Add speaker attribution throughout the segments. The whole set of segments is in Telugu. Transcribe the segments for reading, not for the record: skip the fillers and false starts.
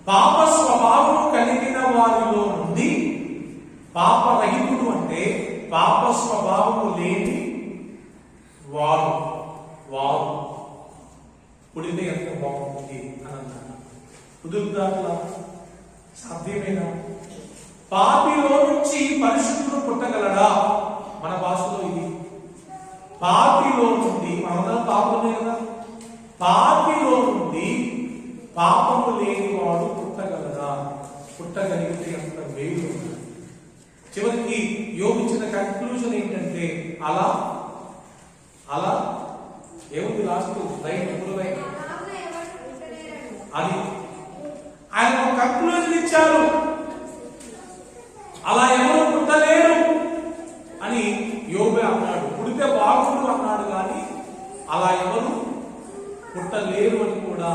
Speaker 1: పాప స్వభావం కలిగిన వారిలో నుండి పాపరహితుడు అంటే పాప స్వభావము లేని వారు పుడితే ఎంత బాగుంటుంది అని అన్నాడు. కుదురుదాట్లా సాధ్యమేనా? పాపిలో నుంచి పరిశుద్ధుడు పుట్టగలడా? మన భాషలో ఇది పాపిలో నుండి, మనందరం పాపమే కదా, పాపిలో నుండి పాపము లేని వాడు పుట్టగలదా? పుట్టగలిగితే ఎంత మేలు. చివరికి యోగించిన కన్క్లూజన్ ఏంటంటే అలా ఏముంది లాస్ట్ లైన్ ఎప్పుడు లైన్ అది ఆయన కన్క్లూజన్ ఇచ్చారు, అలా ఎవరు పుట్టలేరు అని యోబు అన్నాడు. పుడితే బాగుండు అన్నాడు కానీ అలా ఎవరు పుట్టలేరు అని కూడా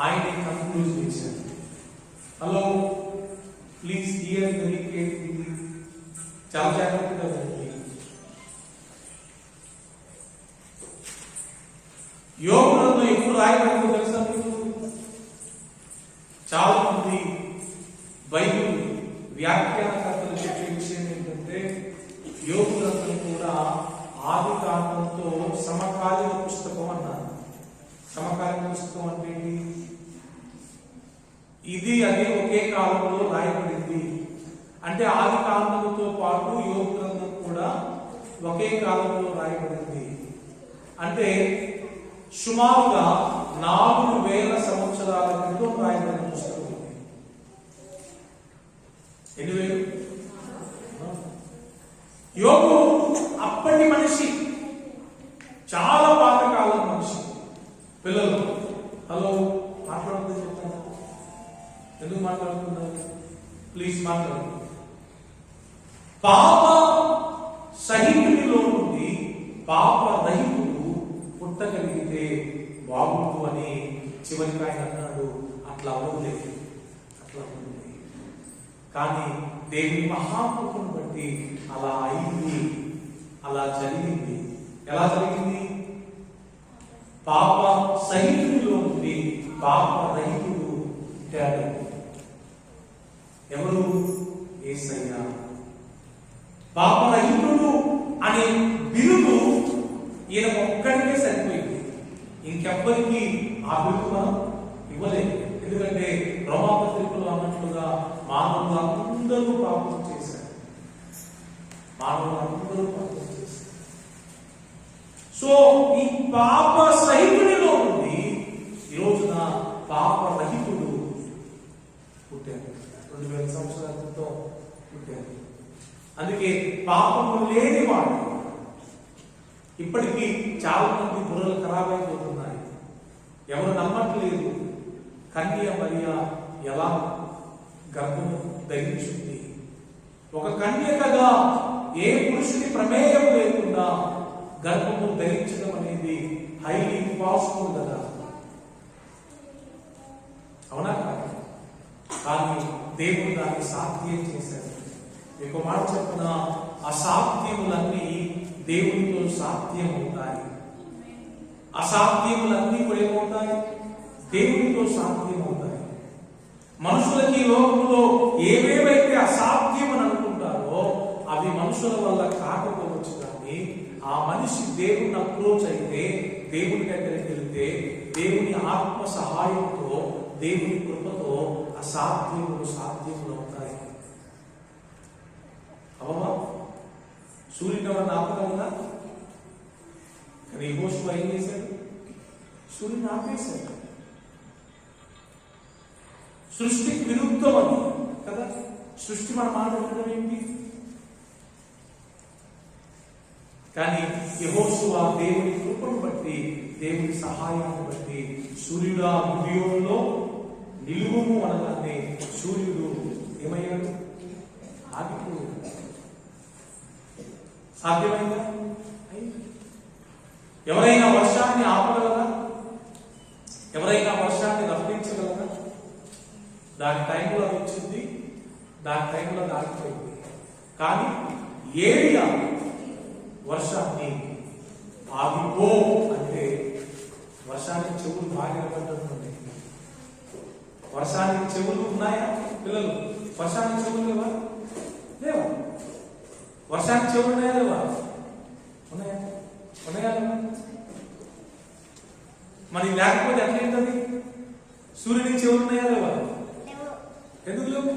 Speaker 1: ఆయన కన్క్లూజన్ ఇచ్చారు. Hello, please here very carefully, చాలా జాగ్రత్తగా వినండి. యోబు గ్రంథం ఎప్పుడు రాయబడిందో తెలుసా మీకు? చాలా మంది బైబిల్ వ్యాఖ్యానకర్తలు చెప్పే విషయం ఏంటంటే యోబు గ్రంథం కూడా ఆది కాండంతో సమకాలీన పుస్తకం అన్నారు. సమకాలీన పుస్తకం అంటే ఇది అదే ఒకే కాలంలో రాయబడింది అంటే ఆది కాండంతో పాటు యోబు గ్రంథం కూడా ఒకే కాలంలో రాయబడింది అంటే సుమారుగా 4000 సంవత్సరాల క్రితం రాయబడిన పుస్తకం. ఎన్ని యోబు అప్పటి మనిషి, చాలా పాతకాలం మనిషి. పిల్లలు హలో, మాట్లాడుతుంది చెప్తాను. ఎందుకు మాట్లాడుతున్నారు? ప్లీజ్ మాట్లాడు. పాప సహితునిలో నుండి పాప రహితుడు పుట్టగలిగితే బాగుండు అని చివరికి ఆయన అన్నాడు. అట్లా అవ్వలేదు. కానీ దేవుని మహాకృపను బట్టి అలా అయింది, అలా జరిగింది. ఎలా జరిగింది? పాప సహితునిలో నుండి పాప రహితుడు పుట్టాడు. ఎవరు? యేసయ్య. పాపరహితుడు అనే బిరుదు ఈయన ఒక్కడికే సరిపోయింది, ఇంకెవ్వరికి ఆ బిరుదు మనం ఇవ్వలేదు. ఎందుకంటే రోమాపత్రికలు అన్నట్లుగా మానవులందరూ పాపం చేశారు. సో ఈ పాప సహితుడిలో నుండి ఈ రోజున పాప రహితుడు పుట్టాడు. 2000 సంవత్సరాల క్రితం పుట్టాడు. అందుకే పాపము లేని వాడు. ఇప్పటికీ చాలా మంది బుర్రలు ఖరాబ్ అయిపోతున్నాయి. ఎవరు నమ్మట్లేదు కన్య మరియ ఎలా గర్భము ధరించింది. ఒక కన్యకగా ఏ పురుషుని ప్రమేయం లేకుండా గర్భము ధరించడం అనేది హైలీ ఇంపాసిబుల్ కదా, అవునా కాదు? కానీ దేవుడు దాన్ని సాధ్యం చేశాడు. మీకు మాట చెప్పిన అసాధ్యములన్నీ దేవునితో సాధ్యం అవుతాయి. అసాధ్యములన్నీ కూడా ఏమవుతాయి? దేవునితో సాధ్యం అవుతాయి. మనుషులకి లోకంలో ఏవేవైతే అసాధ్యమని అనుకుంటారో అవి మనుషుల వల్ల కాకపోవచ్చు. కానీ ఆ మనిషి దేవుని అప్రోచ్ అయితే, దేవుని దగ్గరికి వెళ్తే, దేవుని ఆత్మ సహాయంతో, దేవుని కృపతో అసాధ్యములు సాధ్యములు అవుతాయి. అవమా సూర్యుని ఎవరన్నా ఆపగలరా? కానీ యెహోషువ ఏం చేశాడు? సూర్యుని ఆపేశాడు. సృష్టికి విరుద్ధం అది కదా. సృష్టి మన మాట వినడం ఏంటి? కానీ యెహోషువ దేవుని కృపను బట్టి, దేవుని సహాయాన్ని బట్టి సూర్యుడు ఆ గిబియోనులో నిలువుము అనగానే సూర్యుడు ఏమయ్యాడు? ఆగిపోయాడు. సాధ్యమైందా? ఎవరైనా వర్షాన్ని ఆపగలరా? ఎవరైనా వర్షాన్ని రప్పించగలరా? దాని టైంలో అది వచ్చింది, దాని టైంలో ఆగిపోయింది. కానీ ఏరియా వర్షాన్ని ఆగిపో అంటే వర్షానికి చెవులు బాగా పడ్డట్టుంది. వర్షానికి చెవులు ఉన్నాయా పిల్లలు? వర్షానికి చెవులు లేవా? లేవా? వర్షానికి చెవులు ఉన్నాయా లేవా? ఉన్నాయా? ఉన్నాయా? మరి లేకపోతే ఎట్లేంటది? సూర్యునికి చెవులు ఉన్నాయా లేవా? ఎందుకు లేవు?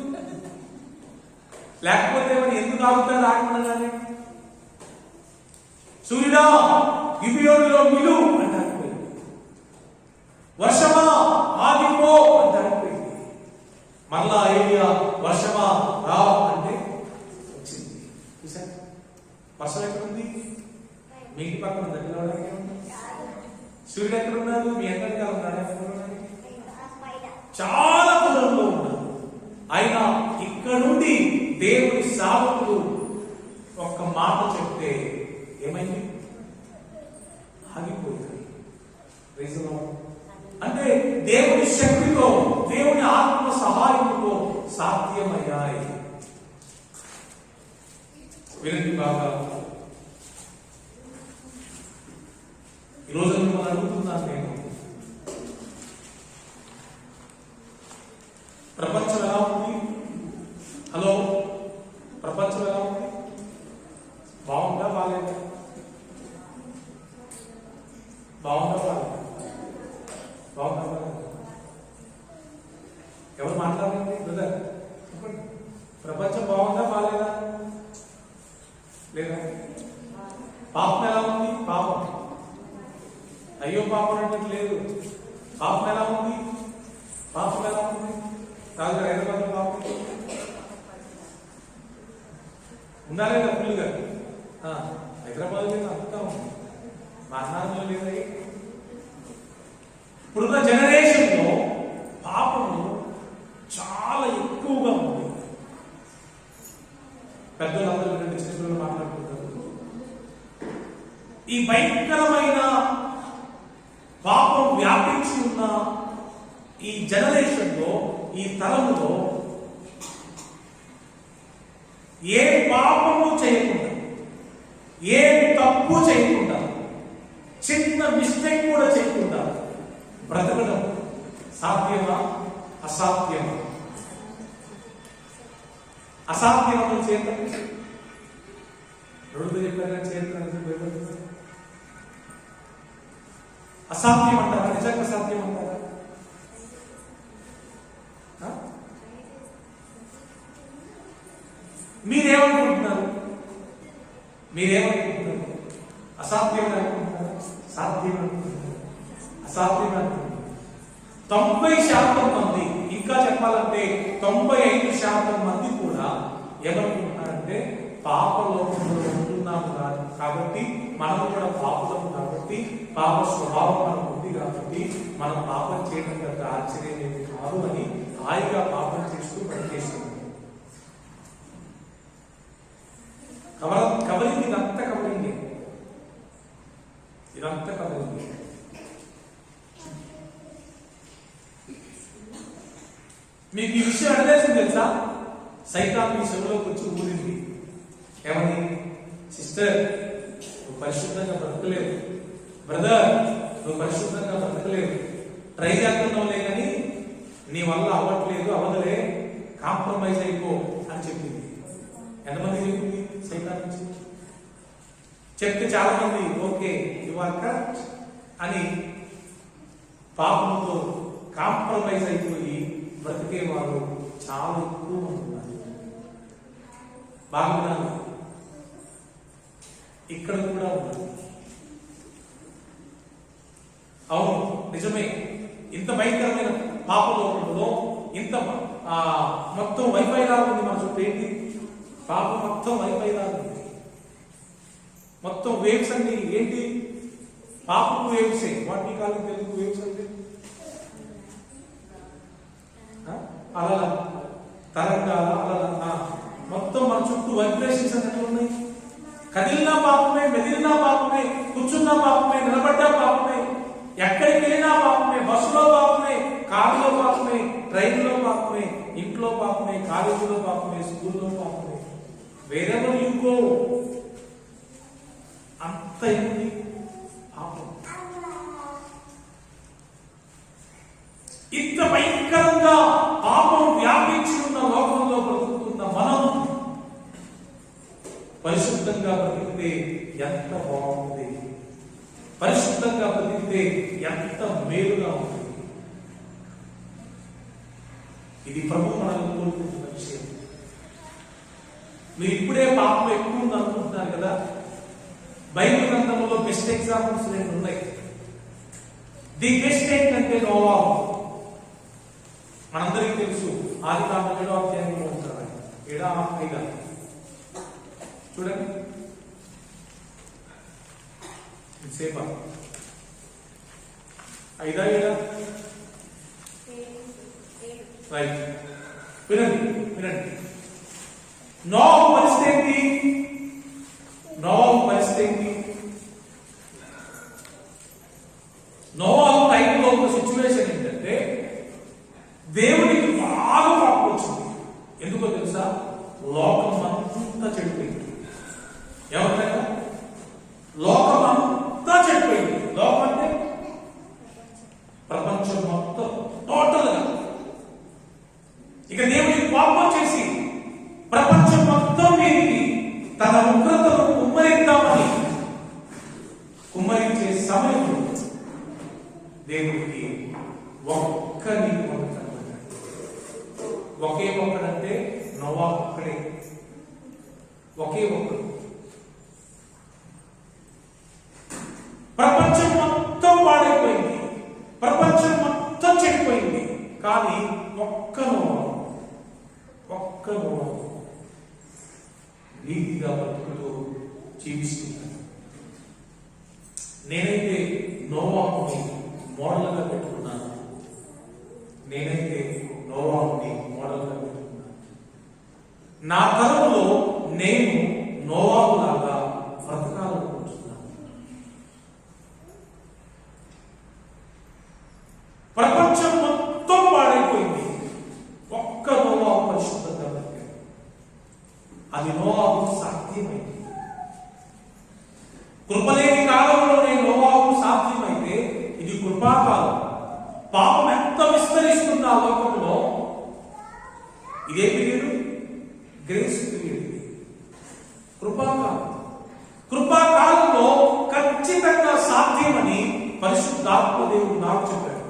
Speaker 1: లేకపోతే మరి ఎందుకు ఆగుతారు ఆగకుండానే? సూర్యుడా గిబియోనులో నిలు అంటారు, వర్షమా ఆగిపో అంటారు. మళ్ళా ఏలియా వర్షమా రా అంటే వచ్చింది. చూసారు వర్షం ఎక్కడుంది? మీ ఇంటి పక్కన దగ్గర. సూర్యుడు ఎక్కడ ఉన్నాడు? మీ ఎక్కడికి ఉన్నాడు? చాలా దూరంలో ఉన్నాడు. అయినా ఇక్కడ నుండి దేవుని సేవకుడు ఒక్క మాట చెప్తే ఏమైంది? ఆగిపోయింది. అంటే దేవుని శక్తితో, దేవుని ఆత్మ సహాయంతో సాధ్యమయ్యాయి. వినండి బాగా. ఈరోజు మిమ్మల్ని అడుగుతున్నాను నేను, ప్రపంచం ఎలా ఉంది? హలో, ప్రపంచం ఎలా ఉంది? బాగుందా బాగాలేదా? బాగుందా బాగాలేదా? బాగుందా బాగాలేదా? ఎవరు మాట్లాడండి బ్రదర్, ప్రపంచం బాగుందా బాగాలేదా? లేదా? పాపం ఎలా ఉంది? పాపం అయ్యో పాపం అంటే లేదు. పాపం ఎలా ఉంది? పాపం ఎలా ఉంది? రాజు హైదరాబాద్ పాపం ఉందా లేదా? ఫుల్గా హైదరాబాద్ లేదు, అంతా ఉంది. మరణాల్లో లేదా? ఇప్పుడున్న జనరేషన్ లో పాపము చాలా ఎక్కువగా ఉంది. పెద్దలందరూ రెండు చిన్నపిల్లలు మాట్లాడుకుంటారు. ఈ భయంకరమైన పాపం వ్యాపించి ఉన్న ఈ జనరేషన్ లో, ఈ తరములో ఏ పాపము చేయకుండా, ఏ తప్పు చేయకుండా, చిన్న మిస్టేక్ కూడా చేయకుండా బ్రతకడం సాధ్యమా? అసాధ్యమా? అసాధ్యమైన చేత రెండు చెప్పారు. చేత అసాధ్యం అంటారా? నిజంగా సాధ్యం అంటారా? మీరేమనుకుంటున్నారు? మీరేమనుకుంటున్నారు? అసాధ్యం అనుకుంటున్నారు? సాధ్యం అనుకుంటున్నారు? అసాధ్యం అనుకుంటున్నారు. 90% మంది, ఇంకా చెప్పాలంటే 95% మంది కూడా ఏమనుకుంటున్నారంటే పాపలోకంలో ఉంటున్నాము కాబట్టి, మనం కూడా పాపం కాబట్టి, పాప స్వభావం మనకు ఉంది కాబట్టి మనం పాపం చేయడం పెద్ద ఆశ్చర్యం ఏమి కాదు అని హాయిగా పాపం చేస్తూ పనిచేస్తుంది. కవరింగ్ ఇదంతా కవరింగ్, ఇదంతా కవరింగ్. మీకు ఈ విషయం అడగాల్సింది తెలుసా? సైతాన్ మీ చెవులోకి వచ్చి ఊరింది. ఏమని? సిస్టర్ నువ్వు పరిశుద్ధంగా బ్రతకలేదు, బ్రదర్ నువ్వు పరిశుద్ధంగా బ్రతకలేదు, ట్రై చేస్తున్నావులే కానీ నీ వల్ల అవ్వట్లేదు, అవదలే, కాంప్రమైజ్ అయిపో అని చెప్పింది. ఎంతమంది చెప్పింది? సైతాన్ నుంచి చెప్తే చాలా మంది ఓకే యు ఆర్ కరెక్ట్ అని పాపంతో కాంప్రమైజ్ అయిపోయి బ్రతికేవారు చాలా ఎక్కువ మంది ఉన్నారు. బాగున్నారు, ఇక్కడ కూడా ఉన్నారు. అవును నిజమే. ఇంత భయంకరమైన పాపలోకంలో ఇంత మొత్తం వైఫై లాగా ఉంది మన చుట్టూ. ఏంటి? పాపం మొత్తం వైఫై లాగా ఉంది. మొత్తం వేవ్స్ అండి. ఏంటి? పాపం వేవ్స్. వాటి కాలం తెలుగు వేవ్స్ అంటే అలా తరంగాల అలా మొత్తం మన చుట్టూ వైబ్రేషన్స్ అనేవి ఉన్నాయి. కదిలినా పాపమే, మెదిలినా పాపమే, కూర్చున్నా పాపమే, నిలబడ్డా పాపమే, ఎక్కడికి వెళ్ళినా పాపమే, బస్సులో పాపమే, కారులో పాపమే, ట్రైన్లో పాపమే, ఇంట్లో పాపమే, కాలేజీలో పాపమే, స్కూల్లో పాపమే, వేరెవర్ యు గో అంత ఏంటి పాపం. ఇంత భయంకరంగా పాపం వ్యాపించి ఉన్న లోకంలో బ్రతుకుతున్న మనం పరిశుద్ధంగా బ్రతికితే ఎంత బాగుంది, పరిశుద్ధంగా బ్రతికితే ఎంత మేలుగా ఉంటుంది. ఇది ప్రభు మనల్ని కోరుకుంటున్న విషయం. మీరు ఇప్పుడే పాపం ఎక్కువ ఉంది అనుకుంటున్నారు కదా. బైబిల్ గ్రంథంలో బెస్ట్ ఎగ్జాంపుల్స్ రెండు ఉన్నాయి. ది బెస్ట్ ఏంటంటే నోవాహు. మనందరికీ తెలుసు, ఆదికాండం 7వ అధ్యాయంలో ఉంటారు. 7 చూడండి, సేపా 5 రైట్. వినండి వినండి. నోవాహు పరిస్థితి ఏంటి? నోవాహు పరిస్థితి ఏంటి? నోవాహు టైంలో ఒక సిచ్యువేషన్ ఏంటంటే దేవునికి బాగా కోపం వచ్చింది. ఎందుకో తెలుసా? లోకం అంతా చెడిపోయింది. ఎవరికైనా లోకం అంతా చెడిపోయింది. లోకం అంటే ప్రపంచం మొత్తం టోటల్ గా. ఇక దేవునికి కోపం చేసి ప్రపంచం మొత్తం మీదకి తన ఉగ్రతను కుమ్మరించే సమయంలో దేవుడికి ఒక్క నీతిమంతుడు కనబడ్డాడు. ఒకే ఒక్కడంటే నోవాహు ఒక్కడే, ఒకే ఒక్కడు. ప్రపంచం మొత్తం పాడైపోయింది, ప్రపంచం మొత్తం చెడిపోయింది. కానీ ఒక్క నోవాహు నీతిగా బతుకుతూ జీవిస్తున్నాడు. నేనైతే నోవాహుని మోడల్గా పెట్టుకున్నాను. నా తరములో నేను నోవాహులాగా బ్రతకాలనుకుంటున్నాను. ప్రపంచం మొత్తం పాడైపోయింది, ఒక్క నోవాహు పరిశుద్ధంగా బ్రతికాడు. అది నోవాహు సాధ్యమైంది. కృపలేని కాలంలోనే నోవాహు సాధ్యమైతే ఇది కృపాకాలం. పాపం ఎంత విస్తరిస్తున్న లోకంలో ఇదే పీరియడ్ గ్రేస్ పీరియడ్, కృపాకాలం. కృపాకాలంలో ఖచ్చితంగా సాధ్యమని పరిశుద్ధాత్మ దేవుడు నాకు చెప్పాడు.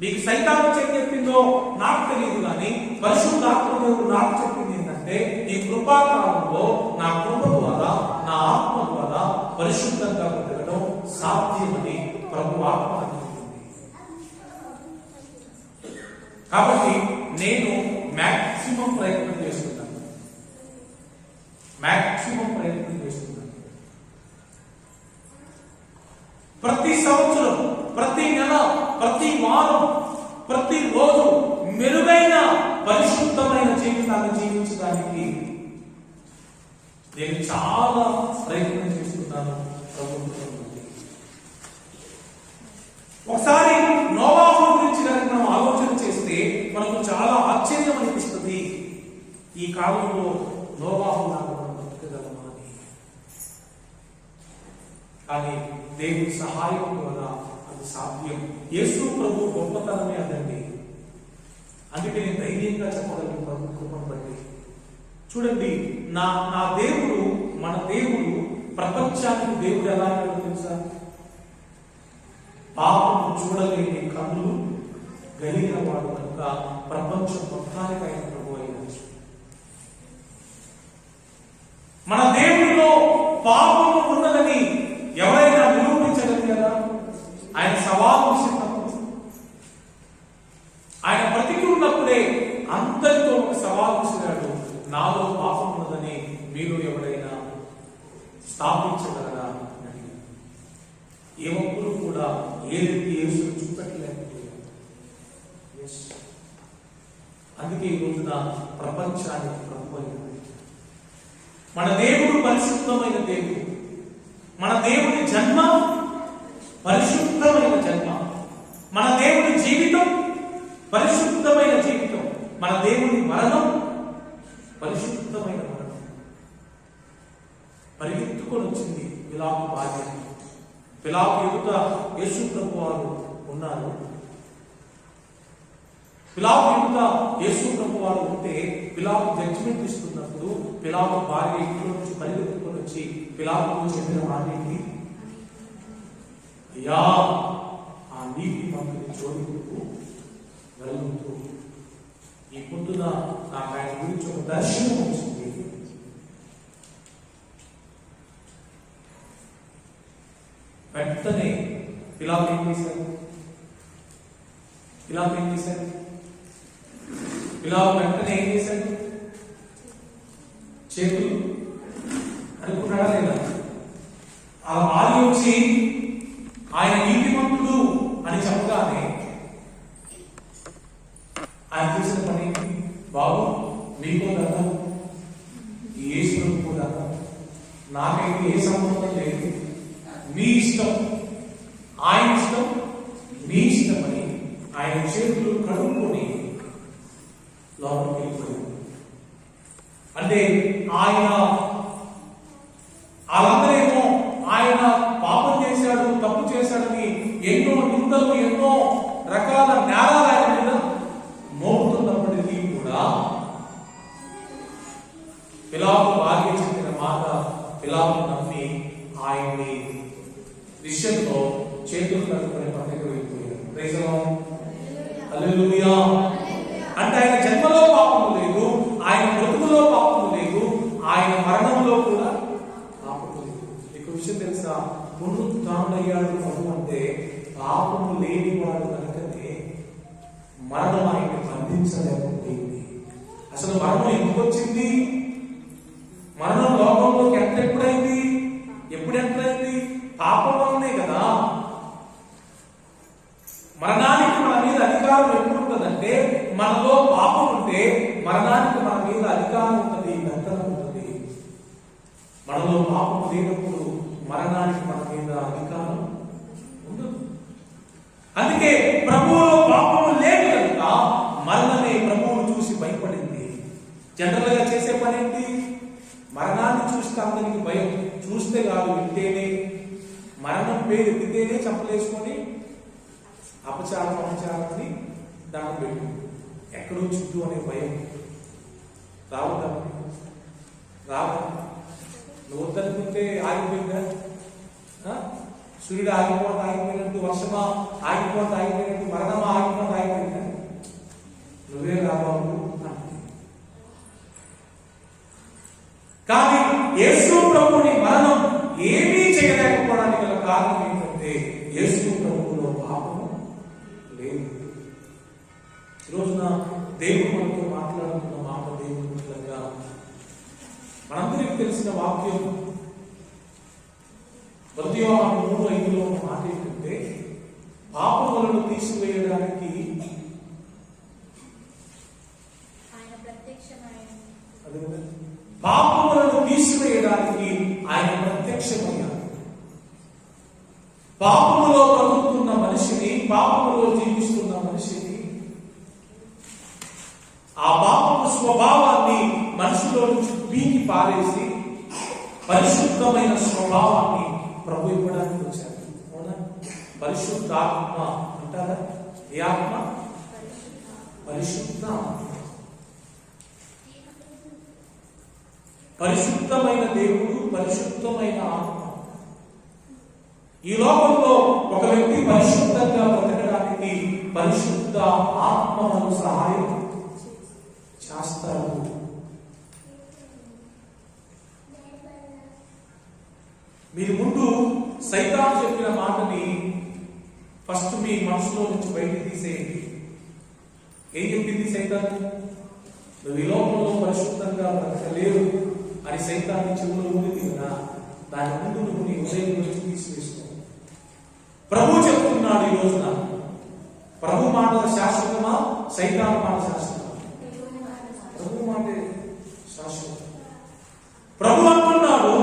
Speaker 1: మీకు సైతాను చెప్పిందో నాకు తెలియదు, కానీ పరిశుద్ధాత్మ దేవుడు నాకు చెప్పింది ఏంటంటే ఈ కృపాకాలంలో నా కృప ద్వారా, నా ఆత్మ ద్వారా పరిశుద్ధంగా బ్రతకడం సాధ్యమని ప్రభు ఆత్మ చెప్తుంది. కాబట్టి నేను మాక్సిమం ప్రయత్నం చేస్తున్నాను, ప్రతి సంవత్సరం, ప్రతి నెల, ప్రతి వారం, ప్రతి రోజు మెరుగైన పరిశుద్ధమైన జీవితాన్ని జీవించడానికి నేను చాలా ప్రయత్నం చేస్తున్నాను. ఒకసారి నోవాహు గురించి కనుక మనం ఆలోచన చేస్తే మనకు చాలా ఆశ్చర్యం అనిపిస్తుంది. ఈ కాలంలో నోవాహు లాగా మనం బ్రతకగలమా అని. కానీ దేవుని సహాయం ద్వారా అది సాధ్యం. యేసు ప్రభు గొప్పతనమే అదండి. అందుకే నేను ధైర్యంగా చెప్పగలను ప్రభు కృపను బట్టి. చూడండి, నా దేవుడు, మన దేవుడు ప్రపంచానికి దేవుడు ఎలా అయ్యాడో తెలుసా? పాపము చూడలేని కన్నులు కలిగిన వాడు కనుక ప్రపంచం మొత్తానికి ఆయన ప్రభు అయినాడు. మన దేవుడిలో పాపము ఉన్నదని ఎవరైనా నిరూపించగలిగారా? ఆయన సవాలు విసిరినప్పుడు, ఆయన బ్రతికి ఉన్నప్పుడే అందరితో ఒక సవాలు విసిరాడు. నాలో పాపం ఉన్నదని మీరు ఎవరైనా స్థాపించగలరా? ఏ ఒక్కరు కూడా ఏ రీతి యేసును చూపెట్టలేకపోయారు. అందుకే ఈ రోజున ప్రపంచానికి ప్రభు అయినాడు. మన దేవుడు పరిశుద్ధమైన దేవుడు. మన దేవుని జన్మ పరిశుద్ధమైన జన్మ. మన దేవుని జీవితం పరిశుద్ధమైన జీవితం. మన దేవుని మరణం పరిశుద్ధమైన మరణం. పరిగెత్తుకొని వచ్చింది పిలాతు భార్య. పిలాతు ఎదుట యేసు ప్రభు వారు ఉన్నారు. పిలాతు ఎదుట యేసు ప్రభు వారు ఉంటే పిలాతు జడ్జిమెంట్ ఇస్తున్నప్పుడు పిలాతు భార్య ఇంట్లో నుంచి పరిగెత్తుకొని వచ్చి పిలాతుకు చెప్పిన మాట ఏంటి? అయ్యా, ఆ నీతి మంత్రిని చోదికు వెళ్తూ ఈ పొద్దున నాకు ఆయన గురించి ఒక దర్శనం వచ్చింది. వెంటనే పిలాతు ఏం చేశారు? పిలాతు వెంటనే ఏం చేశాడు? చేతులు అనుకున్నాడా లేదా? ఆ భార్య వచ్చి ఆయన నీతిమంతుడు అని చెప్పగానే ఆయన చేసిన పని, బాబు మీకో కదా, ఈ యేసుకు కూడా నాకైతే ఏ సంబంధం లేదు, మీ ఇష్టం, ఆయన ఇష్టం, మీ ఇష్టం అని ఆయన చేతులు కడుక్కొని లోపలికి వెళ్ళిపోయాడు. అంటే ఆయన వాళ్ళందరేమో ఆయన పాపం చేశాడు, తప్పు చేశాడని ఎన్నో నిందలు, ఎన్నో రకాల నేరాలు ఆయన మీద మోపుతున్నప్పటికీ కూడా పిలాతు భార్య చెప్పిన మాట పిలాతు నమ్మి ఆయన్ని విషయంలో చేతులు కట్టుకునే పక్కకి వెళ్ళిపోయారు. ప్రైజ్ ది లార్డ్, హల్లెలూయా. అంటే ఆయన జన్మలో పాపము లేదు, ఆయన బ్రతుకులో పాపము లేదు, ఆయన మరణంలో కూడా పాపము లేదు. మీకు విషయం తెలుసా? పునరుత్థానుడయ్యాడు ప్రభు అంటే పాపము లేనివాడు కనుకనే మరణం ఆయన్ని బంధించలేకపోయింది. అసలు మరణం ఎందుకు వచ్చింది? మరణం లోకంలోకి ఎప్పుడైంది? ఎప్పుడు ఎంటరైంది? పాపం వల్లనే కదా. మరణానికి మన మీద అధికారం ఎప్పుడు ఉంటుందంటే, మనలో పాపం ఉంటే మరణానికి మన మీద అధికారం ఉంటుంది, బంధనం ఉంటుంది. మనలో పాపం లేనప్పుడు మరణానికి మన మీద అధికారం ఉండదు. అందుకే ప్రభువులో పాపము లేదు కనుక మరణమే ప్రభువును చూసి భయపడింది. జనరల్ గా చేసే పని ఏంటి? మరణాన్ని చూస్తే అందరికి భయం. చూస్తే కాదు, వింటేనే, మరణం పేరు ఎత్తితేనే చంపలేసుకొని అపచారం అని దాన్ని పెట్టు. ఎక్కడో చుట్టూ అనే భయం రావద్దా? నువ్వు వద్దనుకుంటే ఆగిపోయిందా? సూర్యుడు ఆగిపోయినట్టు, వర్షమా ఆగిపోయినట్టు, మరణమా ఆగిపోయిందా? నువ్వే రాబాబు. కానీ యేసు ప్రభుని మరణం ఏమీ చేయలేకపోవడానికి గల కారణం ఏంటంటే యేసు ప్రభువులో పాపము లేదు. ఈరోజున దేవుడు మనతో మాట్లాడుతున్న మాట దేవుని మూలంగా మనందరికీ తెలిసిన వాక్యం 1 యోహాను 3:5 మాట ఏంటంటే, పాపములను తీసివేయడానికి పాపములను తీసివేయడానికి ఆయన ప్రత్యక్షమయ్యాడు. పాపములో బ్రతుకుతున్న మనిషిని, పాపములో జీవిస్తున్న మనిషిని, ఆ పాపము స్వభావాన్ని మనిషిలో నుంచి పీకి పారేసి పరిశుద్ధమైన స్వభావాన్ని ప్రభు ఇవ్వడానికి వచ్చారు. అవునా? పరిశుద్ధ ఆత్మ అంటారా? ఏ ఆత్మ? పరిశుద్ధ, పరిశుద్ధమైన దేవుడు, పరిశుద్ధమైన ఆత్మ. ఈ లోకంలో ఒక వ్యక్తి పరిశుద్ధంగా బ్రతకడానికి పరిశుద్ధ ఆత్మను సహాయం చేస్తారు. మీరు ముందు సైతాను చెప్పిన మాటని ఫస్ట్ మీ మనసులో నుంచి బయటికి తీసేయండి. ఏం చెప్పింది సైతాను? నువ్వు ఈ లోకంలో పరిశుద్ధంగా బ్రతకలేవు అని సైతాన్ని చెవులో ఊరికి కదా, దాని ముందు నువ్వు నీ హృదయం నుంచి తీసివేసుకో. ప్రభు చెప్తున్నాడు ఈ రోజున, ప్రభు మాట శాశ్వతమా, సైతాను మాట శాశ్వతమా? ప్రభు మాట శాశ్వతం. ప్రభు అంటున్నాడు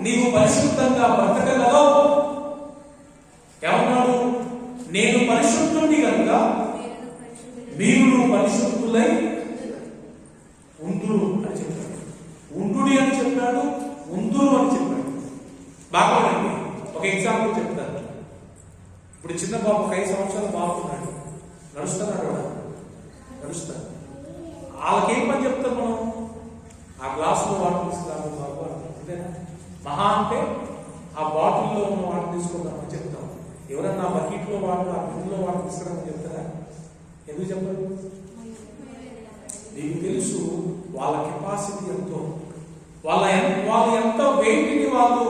Speaker 1: నీవు పరిశుద్ధంగా బ్రతకగలవు. ఏమన్నాడు? నేను పరిశుద్ధుని కనుక మీరు పరిశుద్ధులై ఉందురు అని చెప్పాడు. ఉండుడి అని చెప్పాడు, ఉందురు అని చెప్పాడు. బాగా ఒక ఎగ్జాంపుల్ చెప్తాను. ఇప్పుడు చిన్న బాబు 5 సంవత్సరాలు బాగున్నాడు, నడుస్తున్నాడు. నడుస్తారు. వాళ్ళకేం పని చెప్తాం మనం? ఆ గ్లాసులో వాటర్ తీసుకురాము బాబు అంతేనా? మహా అంటే ఆ బాటిల్లో ఉన్న వాటర్ తీసుకుందామని చెప్తాం. ఎవరన్నా బకెట్లో వాటర్, ఆ బిందులో వాటర్ తీసుకురామని చెప్తారా? ఎందుకు చెప్పరు? మీకు తెలుసు వాళ్ళ కెపాసిటీ ఎంతో, వాళ్ళు ఎంత వెయిట్ని వాళ్ళు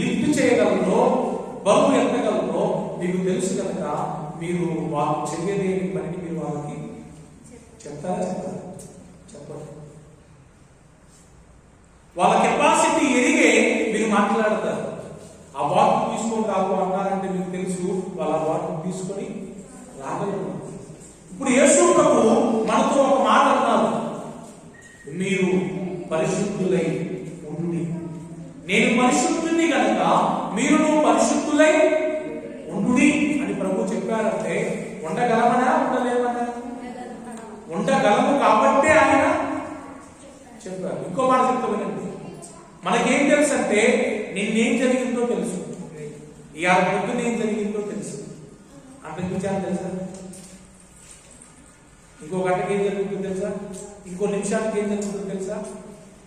Speaker 1: లిఫ్ట్ చేయగలరో, బరువు ఎత్తగలరో మీకు తెలుసు కనుక మీరు వాళ్ళు చెయ్యలేని పనికి మీరు వాళ్ళకి చెప్తారా? చెప్పరు. వాళ్ళ కెపాసిటీ ఎరిగే మీరు మాట్లాడతారు. ఆ బాటిల్ తీసుకొని రాకు అన్నారంటే మీకు తెలుసు వాళ్ళ బాటిల్ తీసుకొని రాగలరు. ఇప్పుడు యేసు ప్రభువు మనతో ఒక మాట అన్నారు, మీరు పరిశుద్ధులై ఉండి. నేను పరిశుద్ధుని కనుక మీరు పరిశుద్ధులై ఉండి అని ప్రభు చెప్పారంటే ఉండగలమనా ఉండలేమనా? ఉండగలము కాబట్టే ఆయన చెప్పారు. ఇంకో మాట చెప్తా వినండి. మనకేం తెలుసు అంటే నిన్నేం జరిగిందో తెలుసు, ఇవాళ పొద్దున ఏం జరిగిందో తెలుసు. అంతకు విచారం తెలుసా? ఇంకో గంటకి ఏం జరుగుతుందో తెలుసా? ఇంకో నిమిషానికి ఏం జరుగుతుందో తెలుసా?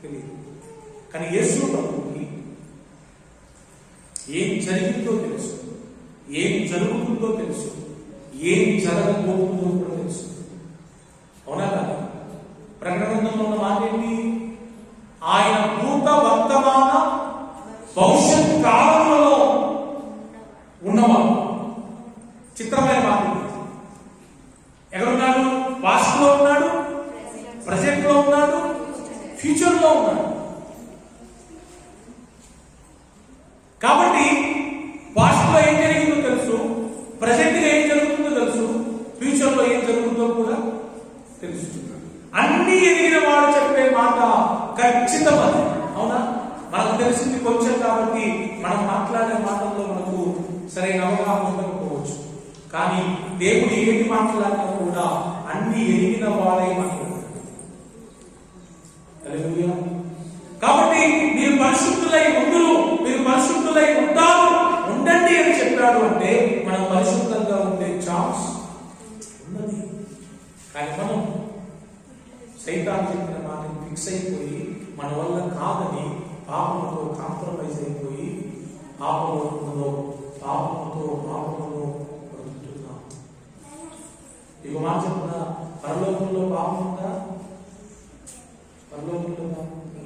Speaker 1: తెలియదు. కానీ యేసు ప్రభువుకి ఏం జరిగిందో తెలుసు, ఏం జరుగుతుందో తెలుసు, ఏం జరగబోతుందో కూడా తెలుసు. అవునా కదా? ప్రకటన గ్రంథంలో ఉన్న మాట ఏంటి? ఆయన భూత వర్తమాన భవిష్యత్ కాలంలో ఉన్నవాడు. చిత్రమైన మాట. ఎక్కడున్నాడు? పాస్ట్ లో ఉన్నాడు, ప్రజెంట్ లో ఉన్నాడు, ఫ్యూచర్ లో ఉన్నాడు. కాబట్టి పాస్ట్ లో ఏం జరిగిందో తెలుసు, ప్రజెంట్ లో ఏం జరుగుతుందో తెలుసు, ఫ్యూచర్ లో ఏం జరుగుతుందో కూడా తెలుసు. అన్ని ఎదిగిన వాడు చెప్పే మాట ఖచ్చితమని. అవునా? మనకు తెలిసింది కొంచెం కాబట్టి మనం మాట్లాడే మాటల్లో మనకు సరైన అవగాహన ఉండకపోవచ్చు. కానీ దేవుడు ఏది మాట్లాడినా కూడా అన్ని ఎదిగిన వాడే మాట్లాడతాడు. కాబట్టి మీరు పరిశుద్ధులై ఉండురు, మీరు పరిశుద్ధులై ఉంటారు, ఉండండి అని చెప్పాడు అంటే మనం పరిశుద్ధంగా ఉండే ఛాన్స్ ఉన్నది. కానీ మనం సైతాను చెప్పిన మాటని ఫిక్స్ అయిపోయి మన వల్ల కాదని పాపంతో కాంప్రమైజ్ అయిపోయి పాపంలో బ్రతుకుతున్నాం. ఇక మాట చెప్పిన పరలోకంలో పాపం ఉందా? పరలోకంలో పాపం ఉందా?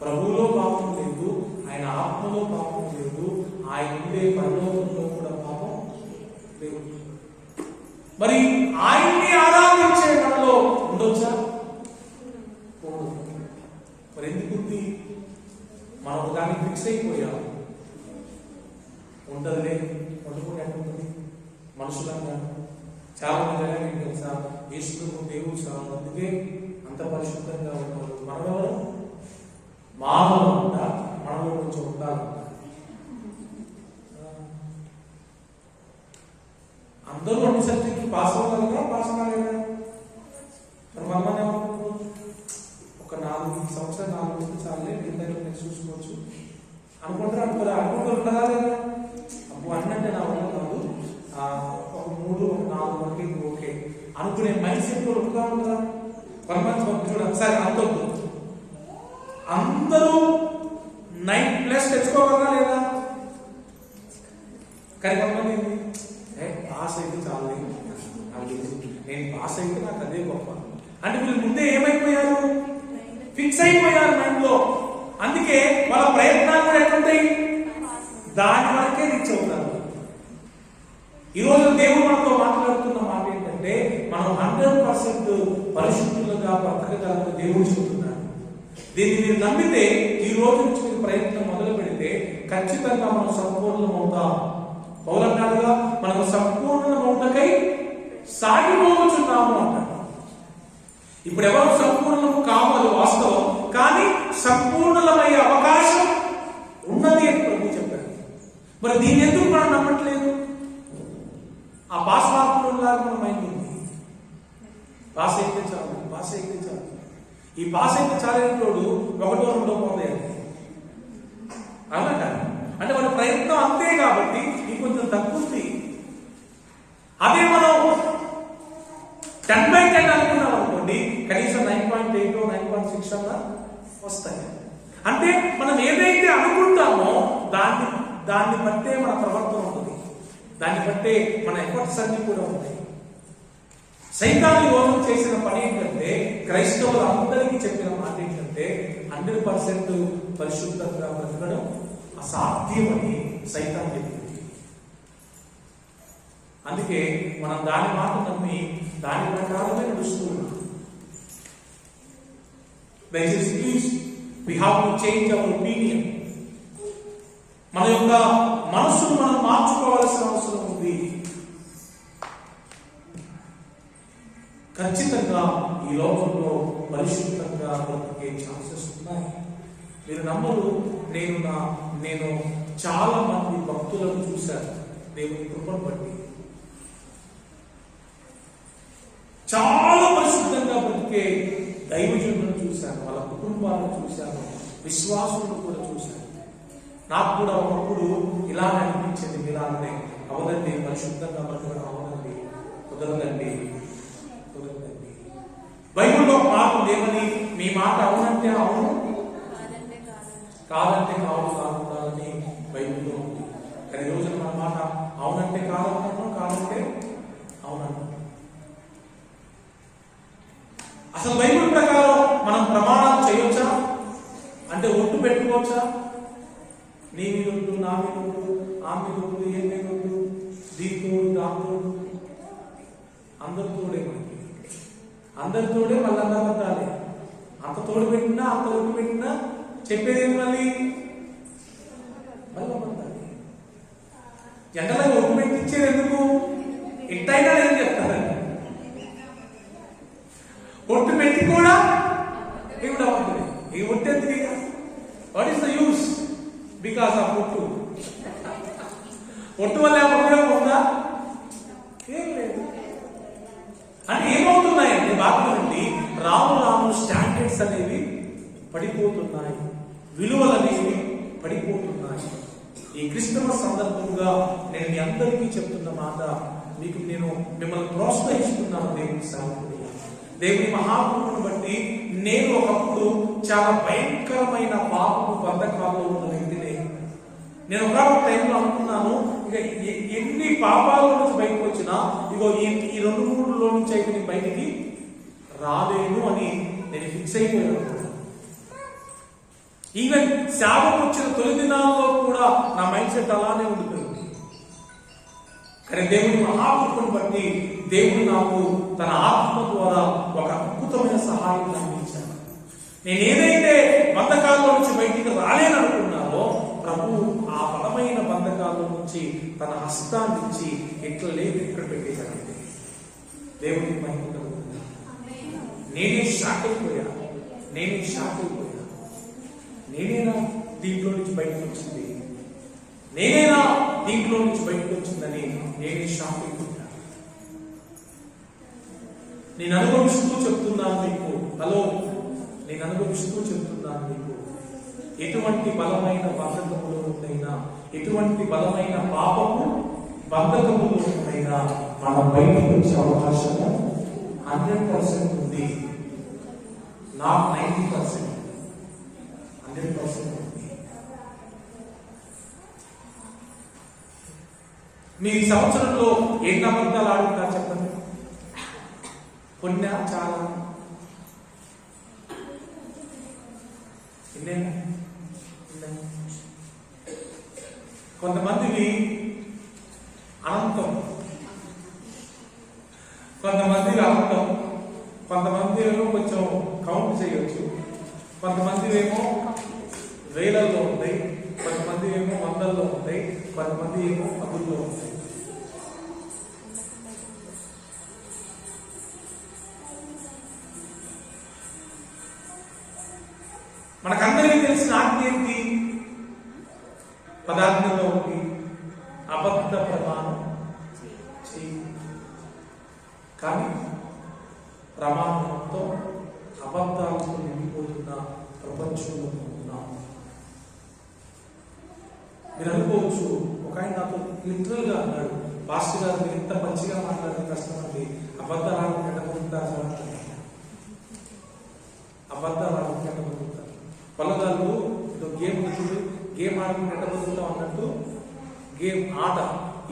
Speaker 1: ప్రభువులో పాపం లేదు, ఆయన ఆత్మలో పాపం లేదు, ఆయన ఉండే పరలోకంలో కూడా పాపం లేదు. మరి ఆయన్ని ఆరాధించే మనలో ఉండొచ్చా? మరి ఎందుకుంది? మనం దానికి ఫిక్స్ అయిపోయాం. ఉంటదిలే, వండుకుంటే ఉంటుంది మనుషులంగా. చాలా మంది ఏం తెలుసా? యేసు దేవుడు చాలా అందుకే అంత పరిశుద్ధంగా ఉంటారు. మనమెవరు? మానవ ఉంటా, మనలో కొంచెం ఉండాలి. అందరూ అన్ని సబ్జెక్టులు పాస్ అవ్వగలరా? పాస్ అవ్వలేదా? మరి మనమనే ఒక 4 సంవత్సరాలు 4 రోజులు చాలే, నేను చూసుకోవచ్చు అనుకుంటారా? అనుకుంటారా లేదా? అప్పుడు అన్నంటే నా వల్ల కాదు, ఒక 3 ఒక 4 వరకు ఓకే అనుకునే మైండ్ సెట్ ఒప్పుగా ఉంటారా? కొంతమంది చూడండి, సరే అంతొద్దు, అందరూ 9+ తెచ్చుకోగలరా లేదా? కానీ కొంతమంది పాస్ అయితే చాలు, నేను పాస్ అయితే నాకు అదే గొప్ప అంటే వీళ్ళు ముందే ఏమైపోయారు? ఫిక్స్ అయిపోయారు మైండ్ లో. అందుకే వాళ్ళ ప్రయత్నాలు కూడా ఎట్లుంటాయి? దాని వరకే రీచ్ అవుతారు. ఈరోజు దేవుడు మనతో మాట్లాడుతున్న మాట ఏంటంటే మనం 100% పరిశుద్ధులుగా బ్రతకగలని దేవుడు చెబుతున్నాడు. దీన్ని మీరు నమ్మితే ఈ రోజు నుంచి మీరు ప్రయత్నం మొదలు పెడితే ఖచ్చితంగా మనం సంపూర్ణమవుతాం. పౌలన్నాడుగా మనకు సంపూర్ణమవుటకై సాగిపోవచ్చున్నాము అంటారు. ఇప్పుడు ఎవరు సంపూర్ణము కాము, అది వాస్తవం. కానీ సంపూర్ణమయ్యే అవకాశం ఉన్నది అని ప్రభు చెప్పారు. మరి దీన్ని ఎందుకు మనం నమ్మట్లేదు? ఆ పాస్ మార్కులు మన మైండ్ ఉంది. పాస్ అయితే చాలు, పాస్ అయితే చాలు. ఈ పాస్ అయితే చాలేటోడు 1 2 పొందాయి. అవునా కాదు? అంటే మన ప్రయత్నం అంతే కాబట్టి ఇంకొంచెం తగ్గుతుంది. అదే మనం 10/10 అనుకున్నాం వస్తాయి. అంటే మనం ఏదైతే అనుకుంటామో దాన్ని బట్టే మన ప్రవర్తన ఉంటుంది, దాన్ని బట్టే మన ఎఫర్ట్స్ అన్ని కూడా ఉంటాయి. సైతాను ఈ రోజు చేసిన పని ఏంటంటే, క్రైస్తవులు అందరికీ చెప్పిన మాట ఏంటంటే 100% పరిశుద్ధంగా బ్రతకడం అసాధ్యమని సైతాను చెప్పింది. అందుకే మనం దాని మాట నమ్మి దాని ప్రకారమే నడుస్తున్నాం. దయచేసి please we have to change our opinion. మన యొక్క మనస్సును మనం మార్చుకోవాల్సిన అవసరం ఉంది. ఖచ్చితంగా ఈ లోకంలో పరిశుద్ధంగా బ్రతికే ఛాన్సెస్ ఉన్నాయి. మీరు నమ్మరు, నేను చాలా మంది భక్తులను చూశాను. దేవుని కృపను బట్టి చాలా పరిశుద్ధంగా బ్రతికే దైవజనులను చూశాను, వాళ్ళ కుటుంబాలను చూశాను, విశ్వాసులను కూడా చూశాను. నాకు కూడా ఒకప్పుడు ఇలానే అనిపించింది, మీలానే అవదండి, పరిశుద్ధంగా బ్రతకడం అవదండి, కుదరదండి. బైబిల్లో మాట లేదని, మీ మాట అవునంటే అవును, కాదంటే కాదని బైబిల్లో ఉంది. కానీ ఈ రోజున మన మాట అవునంటే కాదంటున్నాం, కాదంటే అవునంటున్నాం. అసలు బైబిల్ ప్రకారం మనం ప్రమాణాలు చేయొచ్చా అంటే ఒట్టు పెట్టుకోవచ్చా? నీ మీద ఉండు, నా మీద ఉండు, ఆ మీద ఉండు, ఏ మీద ఉండు, దీంతో దాంతో అందరితోడే, అందరితోడే మళ్ళీ అబద్ధాలే. అంత తోడు పెట్టినా అంత ఒట్టు పెట్టినా చెప్పేది మళ్ళీ అబద్ధాలే. ఎంతలాగా ఒట్టు పెట్టించేది ఎందుకు? ఎట్టయినా నేను చెప్తానండి, ఒట్టు పెట్టి కూడా దేవుడు అవ్వదు. ఈ ఒట్టు ఎందుకు? What is the use? Because of ఒట్టు. ఒట్టు వల్ల ఉపయోగం ఉందా? ఏం లేదు. అంటే ఏమవుతున్నాయండి? వాటి నుండి రాను స్టాండర్డ్స్ అనేవి పడిపోతున్నాయి, విలువలు అనేవి పడిపోతున్నాయి. ఈ క్రిస్మస్ సందర్భంగా నేను మీ అందరికీ చెప్తున్న మాట, నేను మిమ్మల్ని ప్రోత్సహిస్తున్నాను. దేవుని సేవకుడిగా, దేవుని మహాకృపను బట్టి నేను ఒకప్పుడు చాలా భయంకరమైన పాపము బంధకాల్లో ఉన్న వ్యక్తిని. నేను ఒక టైంలో అనుకున్నాను, ఇక ఎన్ని పాపాల నుంచి బయటకు వచ్చినా ఇగో ఈ 2-3లో నుంచి అయితే నేను బయటికి రాలేను అని నేను ఫిక్స్ అయిపోయాను. ఈవెన్ సేవకు వచ్చిన తొలి దినాల్లో కూడా నా మైండ్ సెట్ అలానే ఉండిపోయింది. కానీ దేవుని మహాకృపను బట్టి దేవుడు నాకు తన ఆత్మ ద్వారా ఒక అద్భుతమైన సహాయం అందించాడు. నేను ఏదైతే బంధకాల్లో నుంచి బయటికి రాలేననుకున్నానో ప్రభు ఆ బలమైన బంధకాల్లో నుంచి తన హస్తాన్ని ఇచ్చి ఎట్లా లేదు ఇక్కడ పెట్టేశాడండి. దేవుడికి మహిమ కలుగుతుంది. నేనే షాక్ అయిపోయా. నేనేనా దీంట్లో నుంచి బయటకు వచ్చింది, నేనేనా దీంట్లో నుంచి బయటకు వచ్చిందని నేనే షాక్ అయిపోయా. నేను అనుభవిస్తూ చెప్తున్నాను మీకు, నేను అనుభవిస్తూ చెప్తున్నాను మీకు, ఎటువంటి బలమైన బంధకములు ఉంటైనా, ఎటువంటి బలమైన పాపము బంధకములు ఉంటైనా మనం బయటకు వచ్చే అవకాశము 100% ఉంది. నాకు 90%, 100% ఉంది. మీ సంవత్సరంలో ఎన్ని అబద్ధాలు ఆడుతున్నారు చెప్పండి? కొన్ని చాలా కొంతమందివి అనంతం, కొంతమందివి అనంతం, కొంతమంది ఏమో కొంచెం కౌంట్ చేయొచ్చు, కొంతమంది ఏమో వేలల్లో ఉంటాయి, కొంతమంది ఏమో వందల్లో ఉంటాయి, కొంతమంది ఏమో పదుల్లో ఉంటాయి. మనకందరికీ తెలిసిన ఆజ్ఞ ఏంటి? పదార్థంలో ఉంది అబద్ధ ప్రమాణం చేయి. కానీ ప్రమాణంతో అబద్ధాలతో నిండిపోతున్న ప్రపంచంలో ఉన్నాం. మీరు అనుకోవచ్చు, ఒక ఆయన నాతో లిటరల్ గా అన్నాడు, పాస్టర్ గారు మీరు ఇంత మంచిగా మాట్లాడడం కష్టం అండి, అబద్ధాలను ఎండబడుతారు, అబద్ధాలను ఎండబడుతారు. పొలగాళ్ళు ఏదో గేమ్ చూడు, గేమ్ ఆడకుండా ఎట్ట బతుకుతాం అన్నట్టు గేమ్ ఆట.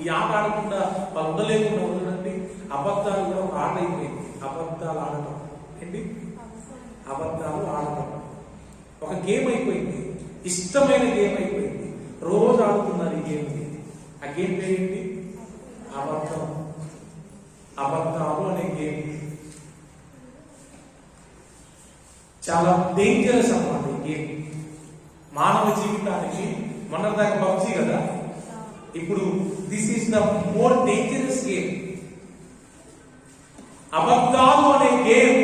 Speaker 1: ఈ ఆట ఆడకుండా వాళ్ళు ఉండలేకుండా ఉండదండి. అబద్ధాలు కూడా ఒక ఆట అయిపోయింది. అబద్ధాలు ఆడటం ఏంటి? అబద్ధాలు ఆడటం ఒక గేమ్ అయిపోయింది. ఇష్టమైన గేమ్ అయిపోయింది. రోజు ఆడుతున్నారు ఈ గేమ్. ఆ గేమ్ పేరేంటి? అబద్ధం. అబద్ధాలు అనే గేమ్ చాలా డేంజరస్ అన్నమాట. ఈ గేమ్ మానవ జీవితానికి మొన్నదాకా పబ్జీ కదా, ఇప్పుడు this is the more dangerous game. అబద్ధాలు అనే గేమ్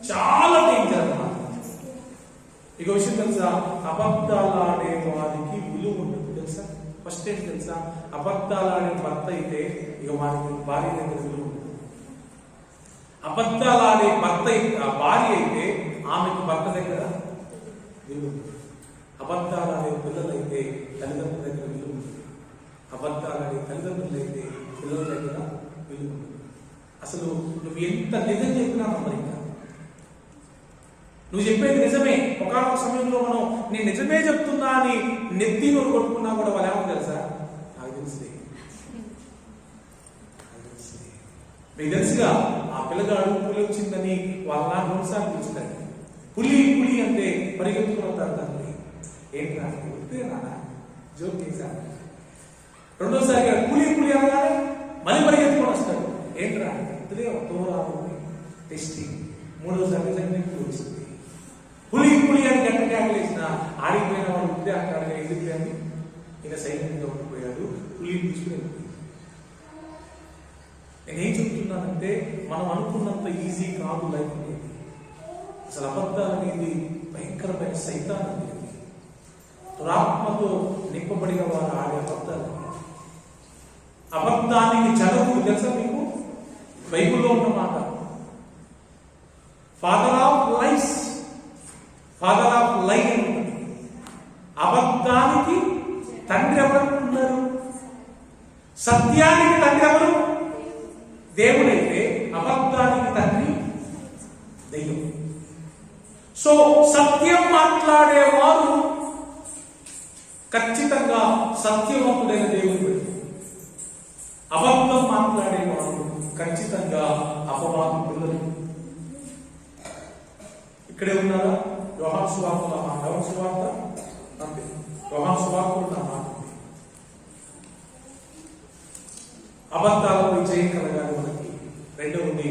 Speaker 1: చాలా డేంజర్ అన్నమాట. ఇక విషయం తెలుసా? అబద్ధాలు ఆడే వారికి విలువ ఉంటుంది తెలుసా? ఫస్ట్ ఏంటి తెలుసా? అబద్ధాలు ఆడే భర్త అయితే ఇక వారికి భార్య దగ్గర విలువ ఉంటుంది. అబద్ధాలు ఆడే భర్త భార్య అయితే ఆమెకు భర్త దగ్గర విలువ ఉంటుంది. అబద్ధాలు ఆడే పిల్లలు అయితే తల్లిదండ్రుల దగ్గర విలువ ఉంటుంది. అబద్ధాలు ఆడే తల్లిదండ్రులు అయితే పిల్లల దగ్గర విలువ ఉంటుంది. అసలు నువ్వు ఎంత నిజం చెప్పినా నమ్మరిక. నువ్వు చెప్పేది నిజమే. ఒకనొక సమయంలో మనం నేను నిజమే చెప్తున్నా అని నెత్తి నోరు కొట్టుకున్నా కూడా వాళ్ళు ఏమో తెలుసా? నాకు తెలుసు. మీకు తెలుసుగా ఆ పిల్లగాడు పులి వచ్చిందని వాళ్ళ నా రెండుసార్లు పిలుస్తాడు. పులి పులి అంటే పరిగెత్తుకుని వస్తారు తండ్రి. ఏంటి నాన్న జోక్ చేశాను. రెండోసారి పులి పులి అనగానే మళ్ళీ పరిగెత్తుకొని వస్తాడు. ఏంట్రా తోరా టెస్టింగ్. మూడోసారి నిజంగా పులి వచ్చింది. పులి పులి అని గంట కేకలేసిన ఆడిపోయిన వాడు ఉంటే అక్కడ ఎదురు అని ఇక సైలెంట్గా ఉండిపోయాడు. పులి తీసుకుని నేనేం చెప్తున్నానంటే మనం అనుకున్నంత ఈజీ కాదు లైఫ్ అనేది. అసలు అబద్ధాలు అనేది భయంకరమైన సైతాన్ అనేది. దురాత్మతో నింపబడిన వారు ఆడే అబద్ధాలు. అబద్ధానికి చదువు తెలుసా మీకు? బైబిల్లో ఉన్న మాట father of lies, father of లై అని ఉంటుంది. అబద్ధానికి తండ్రి ఎవరు ఉన్నారు? సత్యానికి తండ్రి ఎవరు? దేవుడైతే అబద్ధానికి తండ్రి దెయ్యం. సో సత్యం మాట్లాడేవారు ఖచ్చితంగా సత్యవంతుడైన దేవుడు. అబద్ధం మాట్లాడేవారు ఖచ్చితంగా అపవాదు పిల్లలు. ఇక్కడే ఉన్నారా? యోహాను సువార్త అంతే. యోహాను సువార్త ఉన్న అబద్ధాలపై జయం కలగాలి మనకి. రెండవది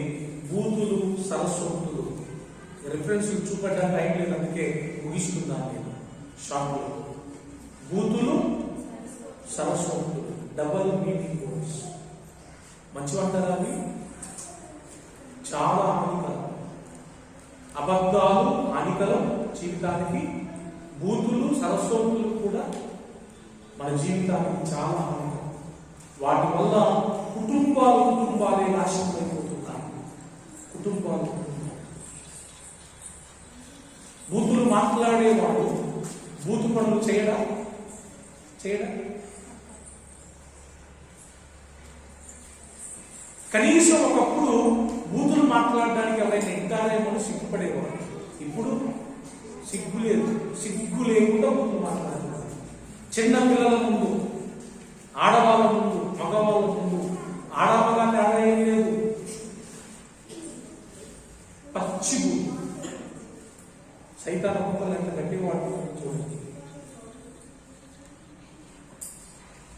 Speaker 1: బూతులు సరస్వతులు. రిఫరెన్స్ చూపెట్టడానికి టైం లేదు, అందుకే ముగిస్తున్నాను నేను షార్ట్లో. బూతులు సరస్వతులు డబల్ మీనింగ్ వర్డ్స్. మంచివంటారా అవి? చాలా హానికరం. అబద్ధాలు హానికరం జీవితానికి. బూతులు సరస్వతులు కూడా మన జీవితానికి చాలా హానికరం. వాటి వల్ల కుటుంబాలే నాశనం అయిపోతున్నాయి. కుటుంబాలు బూతులు మాట్లాడేవాడు బూతు పనులు చేయడా? కనీసం ఒకప్పుడు బూతులు మాట్లాడడానికి ఎవరైనా ఇంటారేమో సిగ్గుపడేవాడు. ఇప్పుడు సిగ్గు లేకుండా బూతులు మాట్లాడేవాడు. చిన్న పిల్లల ముందు, ఆడవాళ్ళ ముందు, మగవాళ్ళ ముందు. ఆడవాళ్ళని ఆడేం లేదు. పచ్చి బూతు. సైతాన కుక్కలు ఎంత గట్టివాడు చూడండి.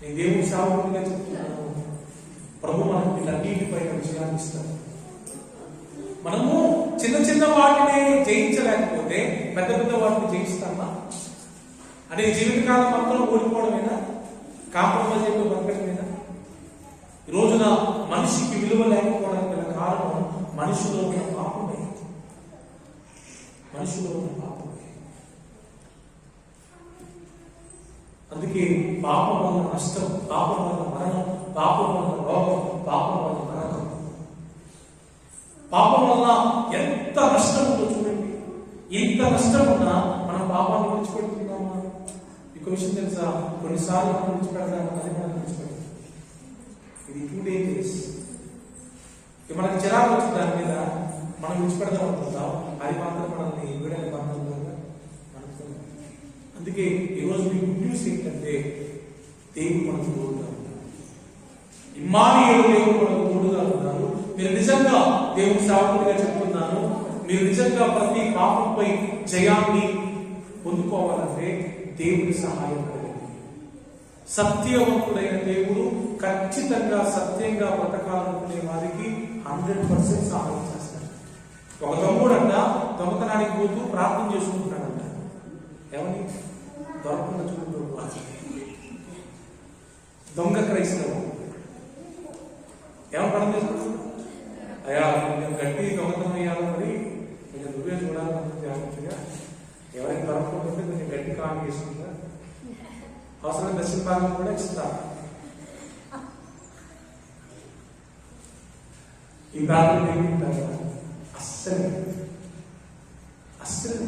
Speaker 1: నేను దేవుని సేవకుడిగా చెప్తున్నాను, ప్రభు మనకు వీటన్నిటిపైన విజయాన్ని ఇస్తాడు. మనము చిన్న వాటిని జయించలేకపోతే పెద్ద వాటిని జయిస్తామా? అంటే జీవితకాలం మొత్తం ఓడిపోవడమేనా? కాంప్రమైజ్ అయిపోయి బతకడమేనా? ఈ రోజున మనిషికి విలువ లేకపోవడానికి గల కారణం మనిషిలో ఉన్న పాపమే. అందుకే పాపం వల్ల నష్టం, పాపం వల్ల మరణం, పాపం వల్ల రోగం, పాపం వల్ల నరకం. పాపం వల్ల ఎంత నష్టం ఉందో చూడండి. ఎంత నష్టం ఉన్నా మనం పాపాన్ని విడిచిపెడుతున్నామా? మీకు విషయం తెలుసా? కొన్నిసార్లు మనం విడిచిపెడతాము, అది మనం విడిచిపెడతాం. ఇది 2 days. మనకి చిరాకు వచ్చిన దాని మీద మనం విడిచిపెడతాం అనుకుంటాం. అది మాత్రం మనల్ని వీడని బంధంలో మనకు అందుకే ఈరోజు మీ గుడ్ న్యూస్ ఏంటంటే దేవుడు మనకు తోడుగా ఉన్నారు. ఇమ్మానుయేలు దేవుడు మనకు తోడుగా ఉన్నారు. మీరు నిజంగా దేవుని సేవకుడిగా చెప్తున్నాను, మీరు నిజంగా ప్రతి పాపంపై జయాన్ని పొందుకోవాలంటే దేవుడి సహాయం కలిగింది. సత్యవంతుడైన దేవుడు ఖచ్చితంగా సత్యంగా బ్రతకాలనుకునే వారికి 100% సహాయం చేస్తాడు. ఒక దొంగడంట దొంగతనానికి పోతూ ప్రార్థన చేసుకుంటున్నాడంట. ఏమని? దొరకకుండా చూడుకోవాలి. దొంగ క్రైస్తవం ఏమని ప్రార్థన చేసుకుంటున్నాడు? అయ్యా నేను గట్టి దొంగతనం అయ్యాలో మరి కొంచెం నువ్వే చూడాలని జాగ్రత్తగా, ఎవరైనా దొరకకుంటుంటే కొంచెం గట్టి కాలం చేసుకుంటా, అవసరం దర్శన భాగం కూడా ఇస్తా. ఈ ప్రార్థన ఏమిటారు? అస్సలు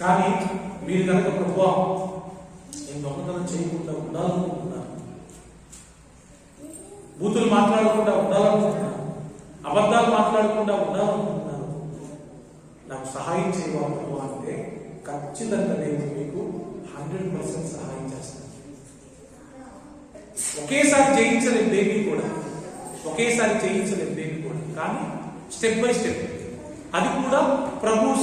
Speaker 1: కానీ మీరు కనుక ప్రభువా నేను దొంగతనం చేయకుండా ఉండాలనుకుంటున్నాను, బూతులు మాట్లాడకుండా ఉండాలనుకుంటున్నాను, అబద్ధాలు మాట్లాడకుండా ఉండాలనుకుంటున్నాను, నాకు సహాయం చేయవచ్చు అంటే ఖచ్చితంగా నేను మీకు 100% సహాయం చేస్తాను. ఒకేసారి జయించలేదు దేన్ని కూడా, కానీ స్టెప్ బై స్టెప్, అది కూడా ప్రభు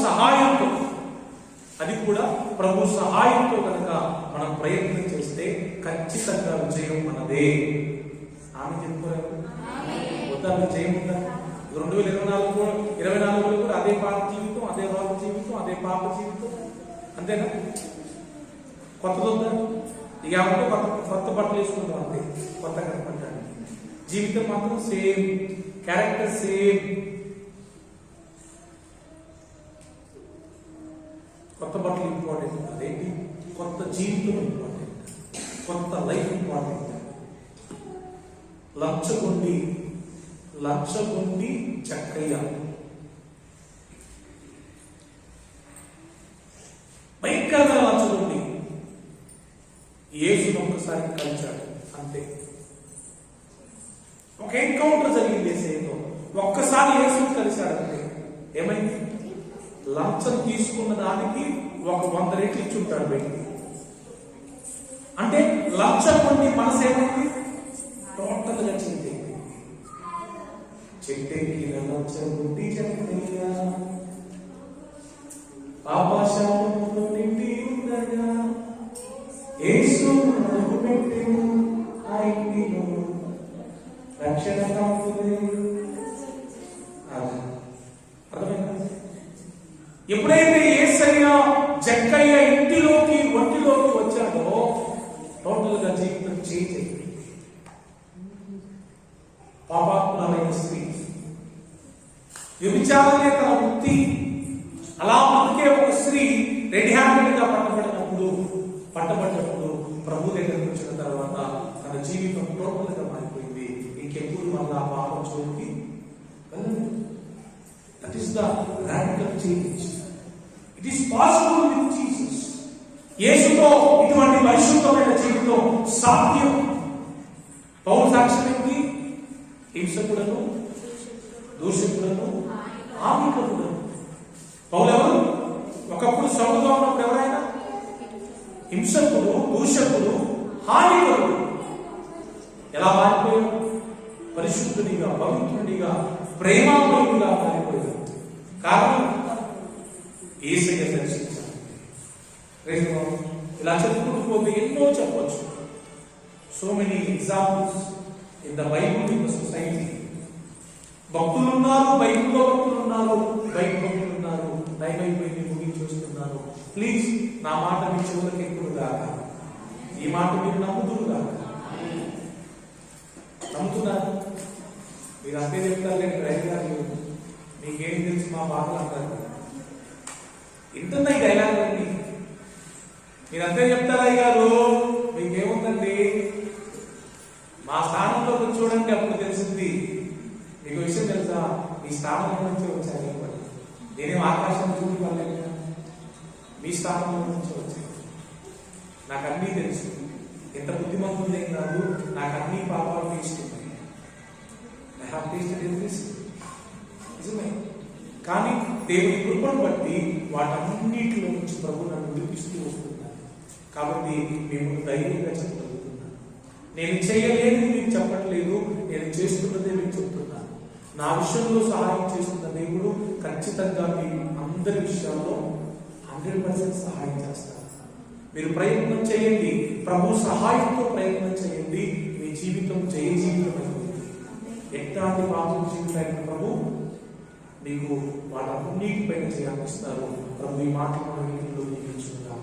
Speaker 1: సహాయంతో కనుక మనం ప్రయత్నం చేస్తే ఖచ్చితంగా విజయం మనదే. ఆమె చెప్పుకోలేదు వద్దా? విజయం ఉందా? 2024 కూడా అదే పాప జీవితం, అదే రాజు జీవితం, అదే పాప జీవితం, అంతేనా? కొత్తదొద్దా? ఇక కొత్త బట్టలు వేసుకుంటాం అంతే, కొత్త కనపడ్డాడు. జీవితం మాత్రం సేమ్, క్యారెక్టర్ సేమ్. కొత్త బట్టలు ఇంపార్టెంట్, అదేంటి? కొత్త జీవితం ఇంపార్టెంట్, కొత్త లైఫ్ ఇంపార్టెంట్. లంచగొండి చక్కయ్య భయంకరమైన లంచగొండి యేసును ఒక్కసారి కలిచాడు అంతే. ఒక ఎన్కౌంటర్ జరిగింది యేసుతో, ఒక్కసారి యేసును కలిశాడంటే ఏమైంది? లంచం తీసుకున్న దానికి ఒక 100 రెట్లు ఇచ్చి ఉంటాడు బయటికి. అంటే లంచం కొన్ని మనసు ఏమైంది? టోటల్ గా చెంది చెట్టెక్కి లంచగొండి చక్కయ్య పాపాశాపముతో నిండి ఉండగా యేసు అడుగు పెట్టెను ఆ ఇంటిలో, రక్షణ కాపుదే. అర్థమైందా? ఎప్పుడైతే యేసయ్య జక్కయ్య ఒంటిలోకి వచ్చాడో టోటల్ గా జీవితం చేంజ్ అయింది. పాపాత్ములైన స్త్రీ, వ్యభిచారమే తన వృత్తి, అలా బతికే ఒక స్త్రీ రెడ్ హ్యాండెడ్ గా పట్టబడినప్పుడు ప్రభు దగ్గరికి వచ్చిన తర్వాత తన జీవితం టోటల్ గా మారిపోయింది. ఇంకెప్పుడు మళ్ళా పాపం చోటికి వెళ్ళలేదు. That is the radical change. It is possible with Jesus. యేసుతో ఇటువంటి పరిశుద్ధమైన జీవితం సాధ్యం. పౌలు సాక్ష్యం ఏంటి? హింసకులను, దూషకులను, హానికరులను. పౌలు ఎవరు? ఒకప్పుడు సౌలుగా ఉన్నప్పుడు ఎవరైనా హింసకుడు, దూషకుడు, హానికరుడు. ఎలా మారిపోయాడు? పరిశుద్ధుడిగా, పవిత్రుడిగా, ప్రేమామయుడిగా మారిపోయాడు. కారణం యేసయ్య దర్శించాడు. ఇలా చెప్పుకుంటూ పోతే ఎన్నో చెప్పవచ్చు. So many examples in the Bible, in the society. భక్తులున్నారు, బైబిల్లో భక్తులున్నారు, బయట భక్తులున్నారు. టైం అయిపోయింది, ముగించి వస్తున్నారు. ప్లీజ్ నా మాట మీ చెవులకు ఎక్కువ కాక, ఈ మాట మీరు నమ్ముతురు కాక. నమ్ముతున్నారు? మీరు అంతే చెప్తారు కానీ డ్రైవర్ గారు మీకేం తెలుసు మా బాధలు అంటారు. ఇంటున్నా ఈ డైలాగ్ అండి. మీరు అంతే చెప్తారా అయ్యారు? మీకేముందండి, మా స్థానంలో చూడండి, అప్పుడు తెలిసింది. మీకు విషయం తెలుసా? మీ స్థానంలో నుంచి వచ్చాను. నేనేం ఆకాశం చూసి పర్లేదు, మీ స్థానంలో నుంచి వచ్చాను. నాకు అన్నీ తెలుసు. ఎంత బుద్ధిమంతులే కాదు, నాకు అన్ని పాపాలు తీసుకున్నాయి. I have tasted everything. నిజమే. కానీ దేవుని కృపను బట్టి వాటన్నిటిలో నుంచి ప్రభు నన్ను విడిపిస్తూ వస్తున్నాను. కాబట్టి మేము ధైర్యంగా చెప్పగలుగుతున్నాను. నేను చేయలేనిది మీకు చెప్పట్లేదు, నేను చేస్తున్నదే మీకు చెప్తున్నాను. నా విషయంలో సహాయం చేస్తున్న దేవుడు ఖచ్చితంగా మీ అందరి విషయాల్లో 100% సహాయం చేస్తారు. మీరు ప్రయత్నం చేయండి, ప్రభు సహాయంతో ప్రయత్నం చేయండి. మీ జీవితం జయ జీవితం అవుతుంది. ఎట్లాంటి పాపం జీవితం ప్రభు మీకు వాళ్ళన్నిటిపైన చేయాలిస్తారు. ప్రభు ఈ మాటలు మన వీటిలో దీవించుకుందాం.